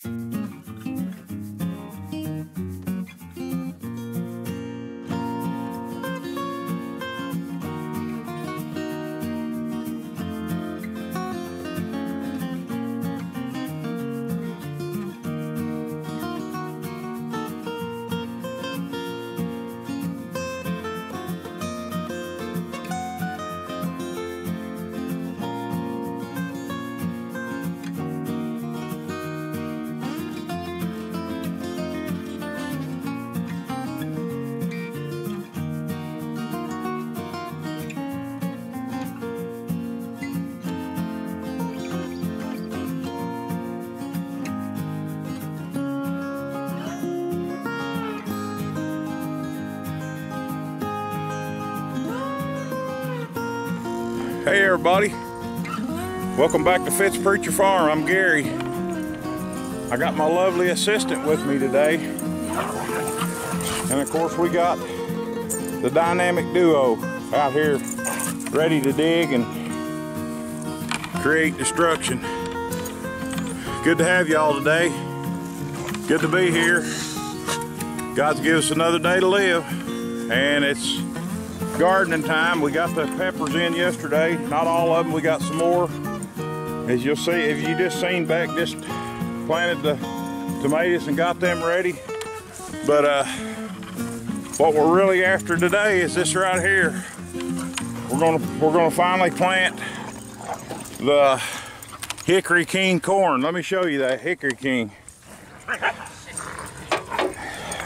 Hey everybody, welcome back to Fitz Preacher Farm. I'm Gary. I got my lovely assistant with me today, and of course we got the dynamic duo out here ready to dig and create destruction. Good to have y'all today. Good to be here. God's given us another day to live, and it's gardening time. We got the peppers in yesterday, not all of them. We got some more. As you'll see, if you just seen back, just planted the tomatoes and got them ready. But what we're really after today is this right here. We're gonna finally plant the Hickory King corn. Let me show you that Hickory King.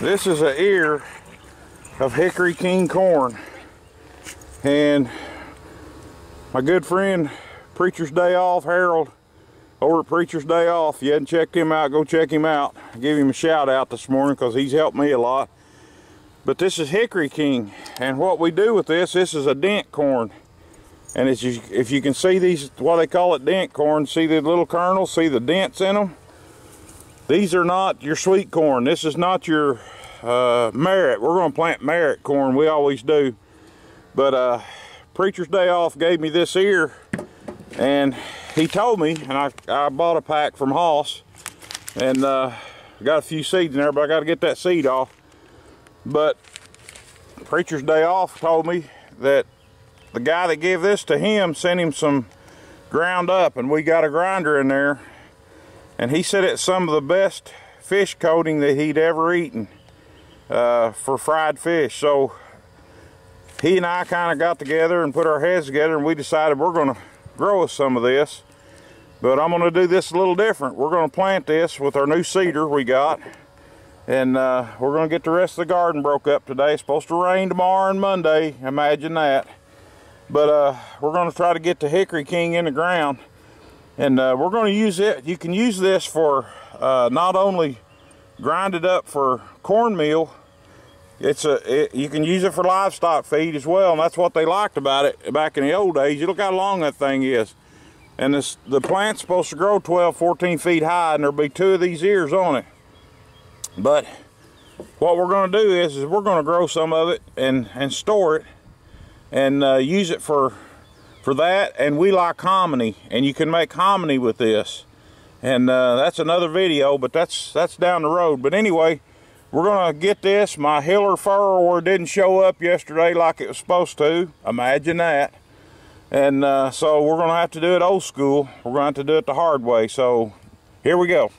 This is an ear of Hickory King corn. And my good friend Preacher's Day Off, Harold, over at Preacher's Day Off, if you hadn't checked him out, go check him out. I give him a shout out this morning because he's helped me a lot. But this is Hickory King, and what we do with this is a dent corn. And it's just, if you can see these, what they call it, dent corn, see the little kernels, see the dents in them? These are not your sweet corn. This is not your merit. We're going to plant merit corn, we always do. But Preacher's Day Off gave me this ear, and he told me, and I bought a pack from Hoss, and got a few seeds in there, but I got to get that seed off. But Preacher's Day Off told me that the guy that gave this to him sent him some ground up, and we got a grinder in there, and he said it's some of the best fish coating that he'd ever eaten for fried fish. So he and I kind of got together and put our heads together, and we decided we're going to grow us some of this. But I'm going to do this a little different. We're going to plant this with our new cedar we got, and we're going to get the rest of the garden broke up today. It's supposed to rain tomorrow and Monday, imagine that. But we're going to try to get the Hickory King in the ground, and we're going to use it. You can use this for not only grind it up for cornmeal, you can use it for livestock feed as well, and that's what they liked about it back in the old days. You look how long that thing is. And the plant's supposed to grow 12, 14 feet high, and there'll be 2 of these ears on it. But what we're going to do is we're going to grow some of it and store it and use it for that. And we like hominy, and you can make hominy with this. And that's another video, but that's down the road. But anyway, we're going to get this. My Hiller furrower didn't show up yesterday like it was supposed to. Imagine that. And so we're going to have to do it old school. We're going to have to do it the hard way. So here we go.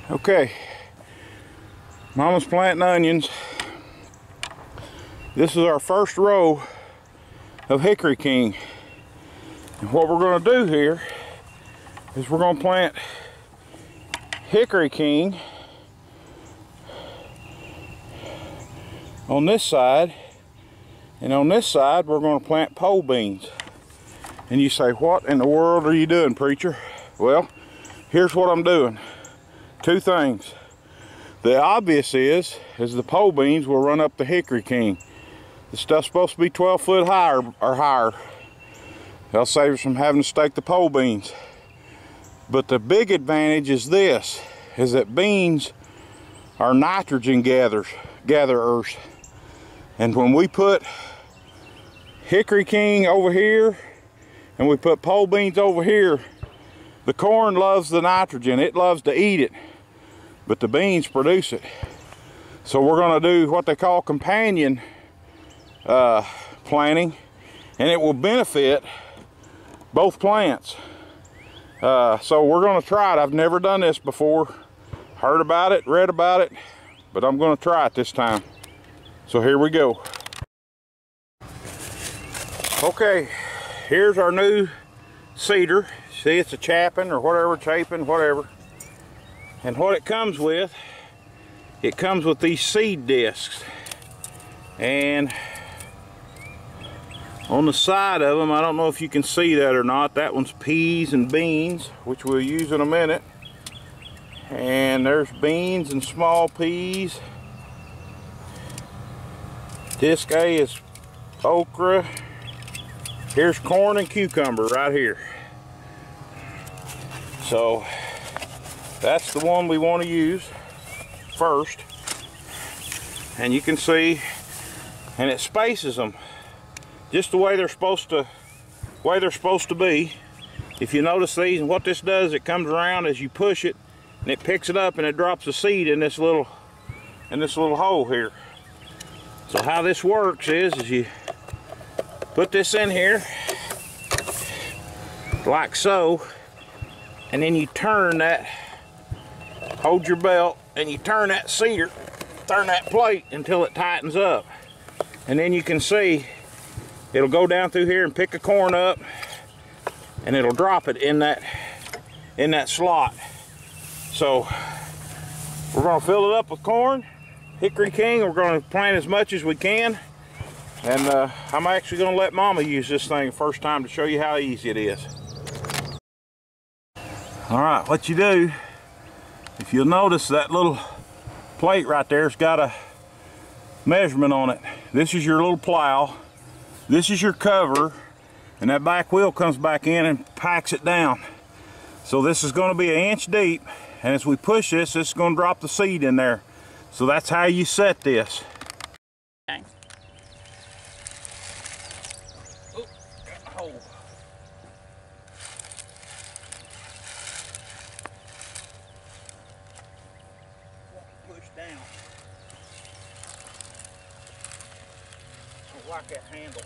Okay, Mama's planting onions. This is our first row of Hickory King. And what we're going to do here is we're going to plant Hickory King on this side, and on this side we're going to plant pole beans. And you say, what in the world are you doing, preacher? Well, here's what I'm doing. Two things. The obvious is the pole beans will run up the Hickory King. The stuff's supposed to be 12 foot high or higher. That'll save us from having to stake the pole beans. But the big advantage is this, is that beans are nitrogen gatherers. And when we put Hickory King over here and we put pole beans over here, the corn loves the nitrogen. It loves to eat it, but the beans produce it. So we're going to do what they call companion planting, and it will benefit both plants. So we're going to try it. I've never done this before. Heard about it, read about it, but I'm going to try it this time. So here we go. Okay, here's our new cedar. See, it's a chapping or whatever, chaping, whatever. And what it comes with these seed discs. And on the side of them, I don't know if you can see that or not, that one's peas and beans, which we'll use in a minute. And there's beans and small peas. Disc A is okra. Here's corn and cucumber right here. So that's the one we want to use first. And you can see, and it spaces them just the way they're supposed to be. If you notice these, and what this does, it comes around as you push it, and it picks it up and it drops the seed in this little hole here. So how this works is you put this in here like so, and then you turn that, hold your belt, and you turn that cedar, turn that plate until it tightens up. And then you can see it'll go down through here and pick a corn up, and it'll drop it in that slot. So we're going to fill it up with corn, Hickory King. We're going to plant as much as we can. And I'm actually going to let Mama use this thing the first time to show you how easy it is. All right, what you do, if you'll notice, that little plate right there's got a measurement on it. This is your little plow, this is your cover, and that back wheel comes back in and packs it down. So this is going to be 1 inch deep, and as we push this, it's going to drop the seed in there. So that's how you set this. Okay. Oh, got a hole. Push down. I don't like that handle.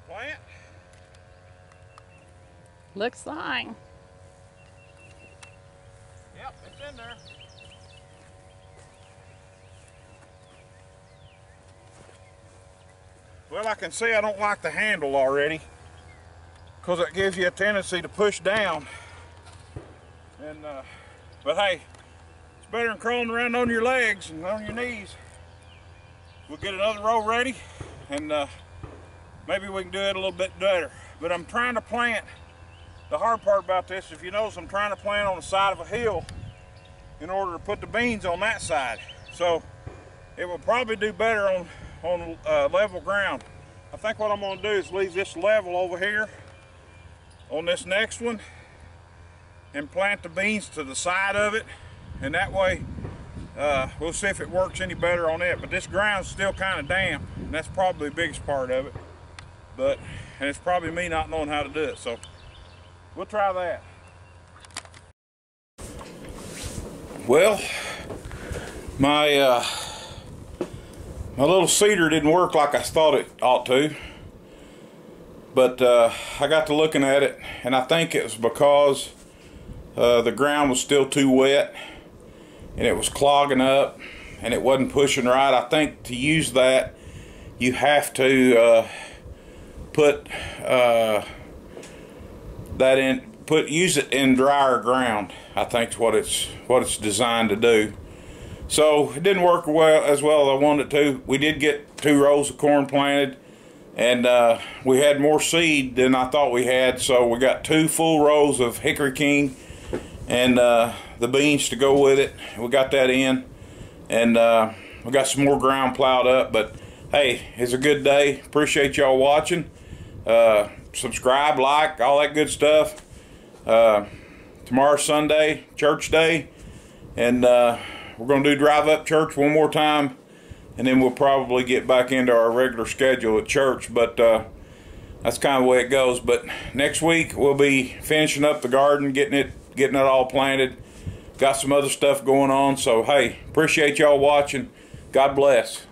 Plant. Looks like. Yep, it's in there. Well, I can see I don't like the handle already, because it gives you a tendency to push down. And but hey, it's better than crawling around on your legs and on your knees. We'll get another row ready, and maybe we can do it a little bit better. But I'm trying to plant, the hard part about this, if you notice, I'm trying to plant on the side of a hill in order to put the beans on that side. So it will probably do better on level ground. I think what I'm going to do is leave this level over here on this next one and plant the beans to the side of it, and that way We'll see if it works any better on it, but this ground's still kind of damp, and that's probably the biggest part of it. And it's probably me not knowing how to do it, so we'll try that. Well, my little cedar didn't work like I thought it ought to, but I got to looking at it, and I think it was because the ground was still too wet and it was clogging up and it wasn't pushing right. I think to use that you have to use it in drier ground. I think is what it's designed to do. So it didn't work as well as I wanted it to. We did get 2 rows of corn planted, and we had more seed than I thought we had, so we got 2 full rows of Hickory King and the beans to go with it. We got that in, and we got some more ground plowed up. But hey, it's a good day. Appreciate y'all watching. Subscribe, like, all that good stuff. Tomorrow's Sunday, church day, and we're going to do drive up church one more time, and then we'll probably get back into our regular schedule at church. But that's kind of the way it goes. But next week we'll be finishing up the garden, getting it all planted. Got some other stuff going on. So hey, appreciate y'all watching. God bless.